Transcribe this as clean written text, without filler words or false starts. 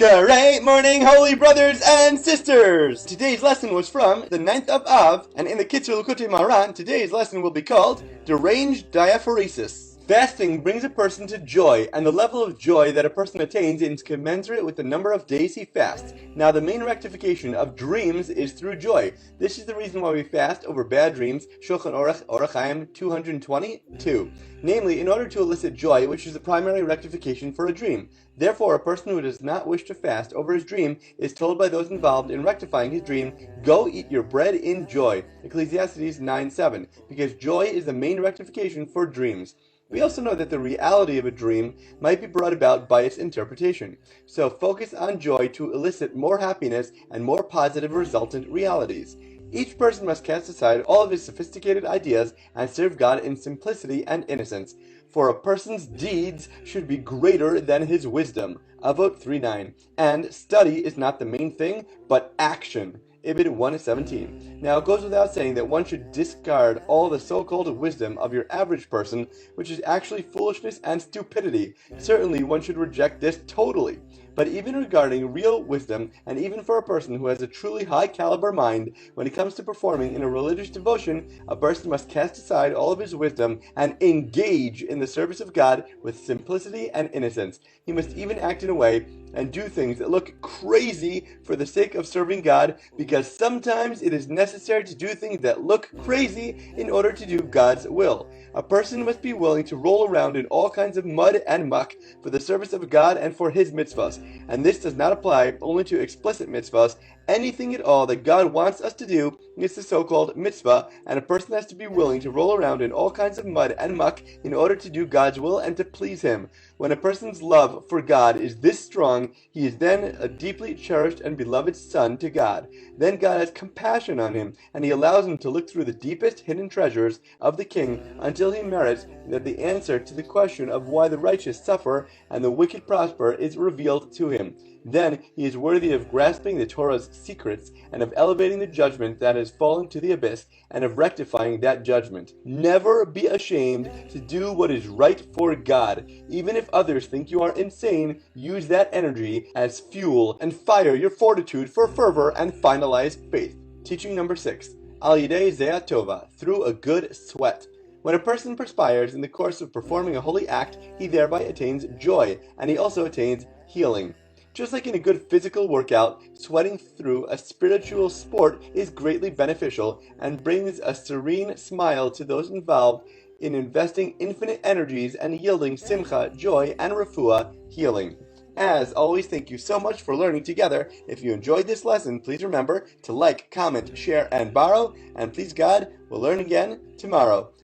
Great morning, holy brothers and sisters! Today's lesson was from the 9th of Av, and in the Kitzur Likutei Moharan, today's lesson will be called Deranged Diaphoresis. Fasting brings a person to joy, and the level of joy that a person attains is commensurate with the number of days he fasts. Now, the main rectification of dreams is through joy. This is the reason why we fast over bad dreams, Shulchan Orach Chaim 222. Namely, in order to elicit joy, which is the primary rectification for a dream. Therefore, a person who does not wish to fast over his dream is told by those involved in rectifying his dream, "Go eat your bread in joy," Ecclesiastes 9:7, because joy is the main rectification for dreams. We also know that the reality of a dream might be brought about by its interpretation. So focus on joy to elicit more happiness and more positive resultant realities. Each person must cast aside all of his sophisticated ideas and serve God in simplicity and innocence. For a person's deeds should be greater than his wisdom. Avot 3:9. And study is not the main thing, but action. Ibid 1:17. Now, it goes without saying that one should discard all the so-called wisdom of your average person, which is actually foolishness and stupidity. Certainly, one should reject this totally. But even regarding real wisdom, and even for a person who has a truly high-caliber mind, when it comes to performing in a religious devotion, a person must cast aside all of his wisdom and engage in the service of God with simplicity and innocence. He must even act in a way and do things that look crazy for the sake of serving God, because sometimes it is necessary to do things that look crazy in order to do God's will. A person must be willing to roll around in all kinds of mud and muck for the service of God and for His mitzvahs. And this does not apply only to explicit mitzvahs. Anything at all that God wants us to do is the so-called mitzvah, and a person has to be willing to roll around in all kinds of mud and muck in order to do God's will and to please Him. When a person's love for God is this strong, he is then a deeply cherished and beloved son to God. Then God has compassion on him, and He allows him to look through the deepest hidden treasures of the King until he merits that the answer to the question of why the righteous suffer and the wicked prosper is revealed to him. Then he is worthy of grasping the Torah's secrets and of elevating the judgment that has fallen to the abyss and of rectifying that judgment. Never be ashamed to do what is right for God. Even if others think you are insane, use that energy as fuel and fire your fortitude for fervor and finalized faith. Teaching number 6. Al Yidei Zeat Tova, through a good sweat. When a person perspires in the course of performing a holy act, he thereby attains joy, and he also attains healing. Just like in a good physical workout, sweating through a spiritual sport is greatly beneficial and brings a serene smile to those involved in investing infinite energies and yielding simcha, joy, and refuah, healing. As always, thank you so much for learning together. If you enjoyed this lesson, please remember to like, comment, share, and borrow. And please God, we'll learn again tomorrow.